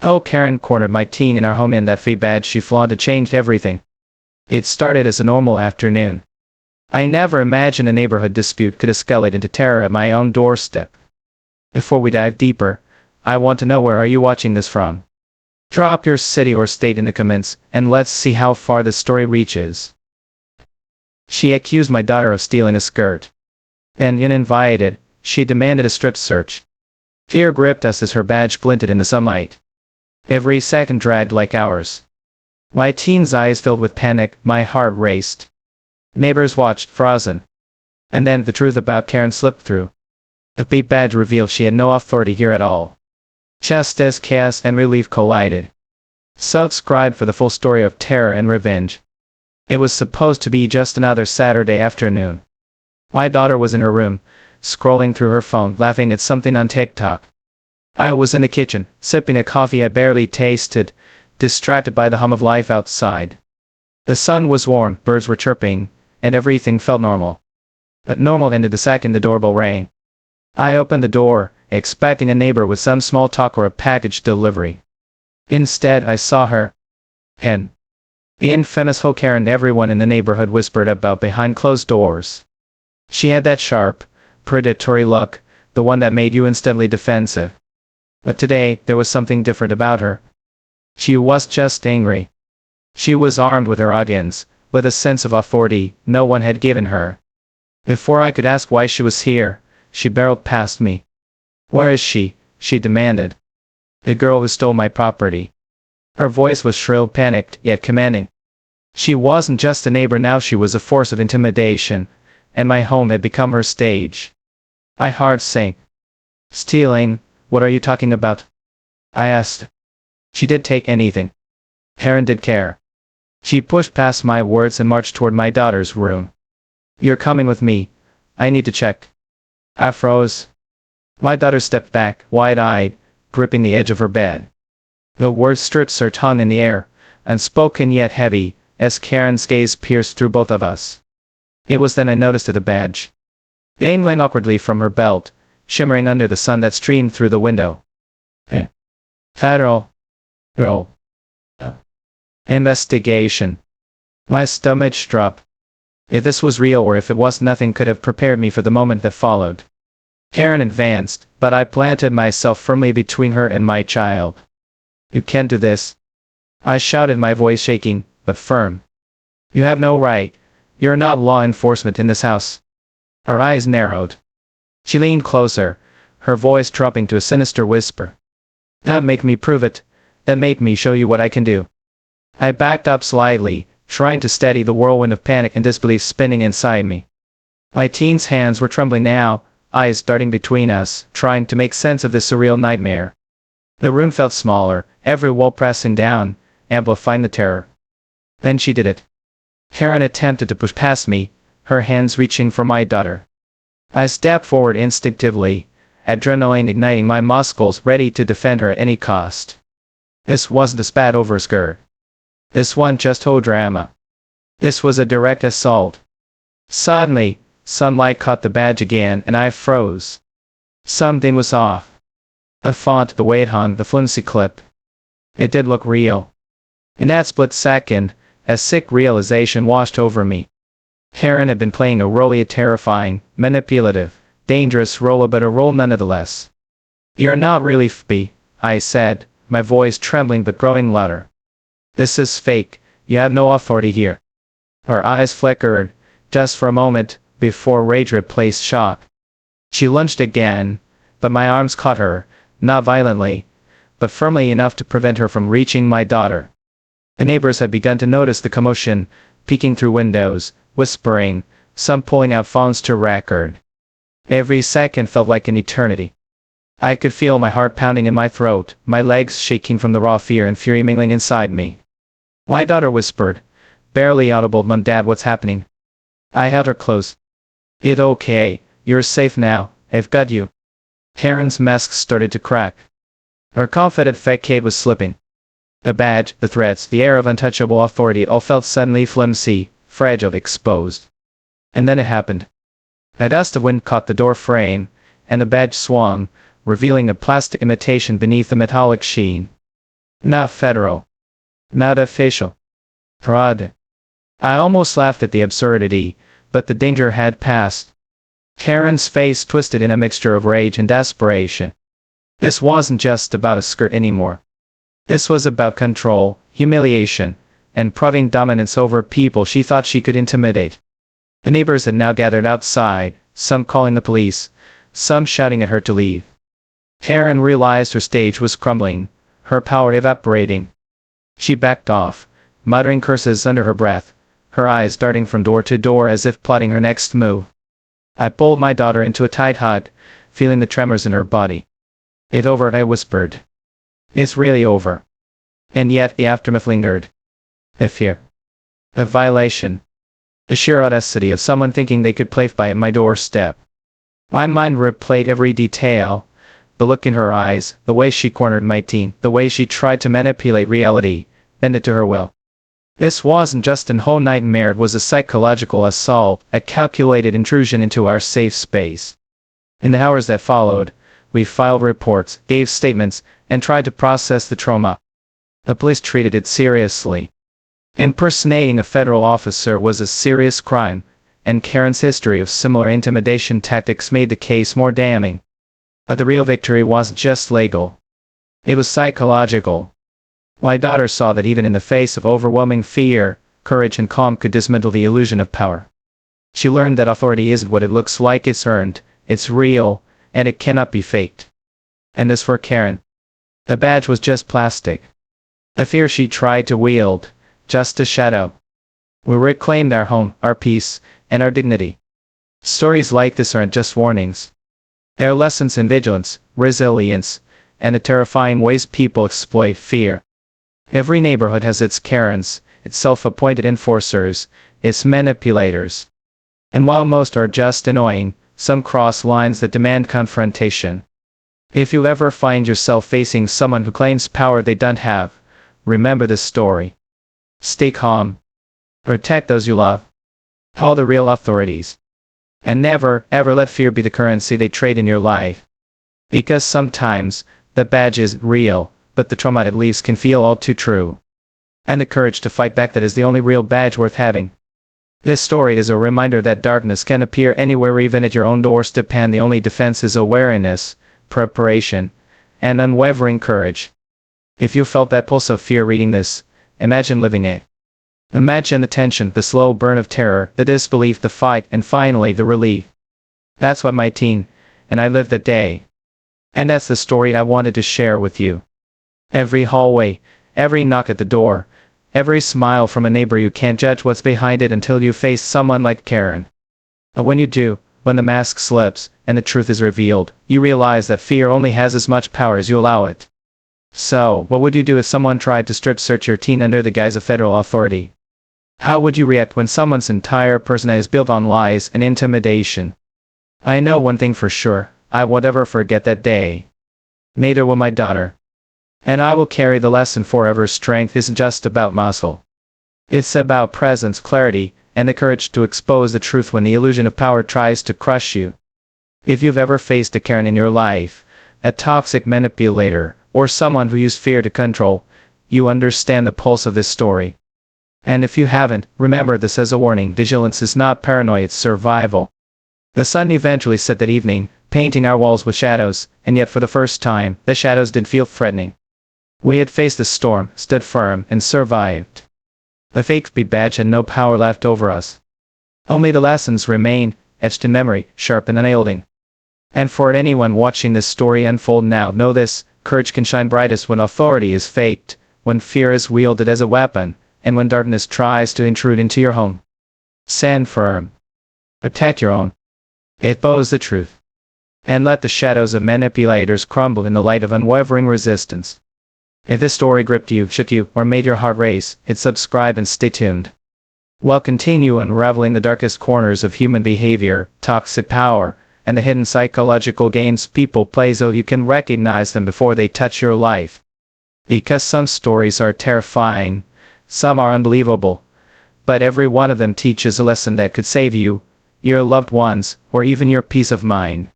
Oh, Karen cornered my teen in our home in that fake badge she flaunted changed everything. It started as a normal afternoon. I never imagined a neighborhood dispute could escalate into terror at my own doorstep. Before we dive deeper, I want to know, where are you watching this from? Drop your city or state in the comments, and let's see how far this story reaches. She accused my daughter of stealing a skirt. And uninvited, she demanded a strip search. Fear gripped us as her badge glinted in the sunlight. Every second dragged like hours. My teen's eyes filled with panic, my heart raced. Neighbors watched, frozen. And then the truth about Karen slipped through. The beat badge revealed she had no authority here at all. Just as chaos and relief collided. Subscribe for the full story of terror and revenge. It was supposed to be just another Saturday afternoon. My daughter was in her room, scrolling through her phone, laughing at something on TikTok. I was in the kitchen, sipping a coffee I barely tasted, distracted by the hum of life outside. The sun was warm, birds were chirping, and everything felt normal. But normal ended the second the doorbell rang. I opened the door, expecting a neighbor with some small talk or a package delivery. Instead, I saw her. And the infamous HOA Karen everyone in the neighborhood whispered about behind closed doors. She had that sharp, predatory look, the one that made you instantly defensive. But today, there was something different about her. She was just angry. She was armed with her audience, with a sense of authority no one had given her. Before I could ask why she was here, she barreled past me. "Where is she?" she demanded. "The girl who stole my property." Her voice was shrill, panicked, yet commanding. She wasn't just a neighbor now, she was a force of intimidation, and my home had become her stage. My heart sank. "Stealing? What are you talking about?" I asked. She did take anything. Karen did care. She pushed past my words and marched toward my daughter's room. "You're coming with me. I need to check." I froze. My daughter stepped back, wide-eyed, gripping the edge of her bed. The word strip search hung in the air, unspoken yet heavy, as Karen's gaze pierced through both of us. It was then I noticed the badge. Dangling awkwardly from her belt, shimmering under the sun that streamed through the window. Federal investigation. My stomach dropped. If this was real or if it was, nothing could have prepared me for the moment that followed. Karen advanced, but I planted myself firmly between her and my child. "You can't do this," I shouted, my voice shaking, but firm. "You have no right. You're not law enforcement in this house." Her eyes narrowed. She leaned closer, her voice dropping to a sinister whisper. "That make me prove it. That make me show you what I can do." I backed up slightly, trying to steady the whirlwind of panic and disbelief spinning inside me. My teen's hands were trembling now, eyes darting between us, trying to make sense of this surreal nightmare. The room felt smaller, every wall pressing down, amplifying the terror. Then she did it. Karen attempted to push past me, her hands reaching for my daughter. I stepped forward instinctively, adrenaline igniting my muscles, ready to defend her at any cost. This wasn't a spat over a skirt. This wasn't just whole drama. This was a direct assault. Suddenly, sunlight caught the badge again and I froze. Something was off. The font, the way it hung, the flimsy clip. It did look real. In that split second, a sick realization washed over me. Karen had been playing a role, a terrifying, manipulative, dangerous role, but a role nonetheless. "You're not really FB," I said, my voice trembling but growing louder. "This is fake. You have no authority here." Her eyes flickered, just for a moment, before rage replaced shock. She lunged again, but my arms caught her, not violently, but firmly enough to prevent her from reaching my daughter. The neighbors had begun to notice the commotion, peeking through windows, whispering, some pulling out phones to record. Every second felt like an eternity. I could feel my heart pounding in my throat, my legs shaking from the raw fear and fury mingling inside me. My daughter whispered, barely audible, "Mom, Dad, what's happening?" I held her close. "It's okay, you're safe now, I've got you." Karen's mask started to crack. Her confident facade was slipping. The badge, the threats, the air of untouchable authority all felt suddenly flimsy, fragile, exposed. And then it happened. A gust of wind caught the door frame, and the badge swung, revealing a plastic imitation beneath the metallic sheen. Not federal. Not official. Fraud. I almost laughed at the absurdity, but the danger had passed. Karen's face twisted in a mixture of rage and desperation. This wasn't just about a skirt anymore. This was about control, humiliation, and proving dominance over people she thought she could intimidate. The neighbors had now gathered outside, some calling the police, some shouting at her to leave. Karen realized her stage was crumbling, her power evaporating. She backed off, muttering curses under her breath, her eyes darting from door to door as if plotting her next move. I pulled my daughter into a tight hug, feeling the tremors in her body. "It's over," I whispered. "It's really over." And yet the aftermath lingered. The fear. The violation. The sheer audacity of someone thinking they could play by at my doorstep. My mind replayed every detail. The look in her eyes, the way she cornered my teen, the way she tried to manipulate reality, bend it to her will. This wasn't just an whole nightmare, it was a psychological assault, a calculated intrusion into our safe space. In the hours that followed, we filed reports, gave statements, and tried to process the trauma. The police treated it seriously. Impersonating a federal officer was a serious crime, and Karen's history of similar intimidation tactics made the case more damning. But the real victory wasn't just legal. It was psychological. My daughter saw that even in the face of overwhelming fear, courage and calm could dismantle the illusion of power. She learned that authority isn't what it looks like, it's earned, it's real, and it cannot be faked. And as for Karen, the badge was just plastic. The fear she tried to wield, just a shadow. We reclaimed our home, our peace, and our dignity. Stories like this aren't just warnings. They're lessons in vigilance, resilience, and the terrifying ways people exploit fear. Every neighborhood has its Karens, its self-appointed enforcers, its manipulators. And while most are just annoying, some cross lines that demand confrontation. If you ever find yourself facing someone who claims power they don't have, remember this story. Stay calm. Protect those you love. Call the real authorities. And never, ever let fear be the currency they trade in your life. Because sometimes, the badge is real, but the trauma it leaves can feel all too true. And the courage to fight back, that is the only real badge worth having. This story is a reminder that darkness can appear anywhere, even at your own doorstep, and the only defense is awareness, preparation, and unwavering courage. If you felt that pulse of fear reading this, imagine living it. Imagine the tension, the slow burn of terror, the disbelief, the fight, and finally the relief. That's what my teen and I lived that day. And that's the story I wanted to share with you. Every hallway, every knock at the door, every smile from a neighbor, you can't judge what's behind it until you face someone like Karen. But when you do, when the mask slips, and the truth is revealed, you realize that fear only has as much power as you allow it. So, what would you do if someone tried to strip search your teen under the guise of federal authority? How would you react when someone's entire persona is built on lies and intimidation? I know one thing for sure, I won't ever forget that day. Neither will my daughter. And I will carry the lesson forever. Strength isn't just about muscle. It's about presence, clarity, and the courage to expose the truth when the illusion of power tries to crush you. If you've ever faced a Karen in your life, a toxic manipulator, or someone who used fear to control, you understand the pulse of this story. And if you haven't, remember this as a warning: vigilance is not paranoia, it's survival. The sun eventually set that evening, painting our walls with shadows, and yet for the first time, the shadows didn't feel threatening. We had faced the storm, stood firm, and survived. The fake speed badge had no power left over us. Only the lessons remain, etched in memory, sharp and unyielding. And for anyone watching this story unfold now, know this: courage can shine brightest when authority is faked, when fear is wielded as a weapon, and when darkness tries to intrude into your home. Stand firm. Protect your own. Expose the truth. And let the shadows of manipulators crumble in the light of unwavering resistance. If this story gripped you, shook you, or made your heart race, hit subscribe and stay tuned. We'll continue unraveling the darkest corners of human behavior, toxic power, and the hidden psychological games people play so you can recognize them before they touch your life. Because some stories are terrifying, some are unbelievable, but every one of them teaches a lesson that could save you, your loved ones, or even your peace of mind.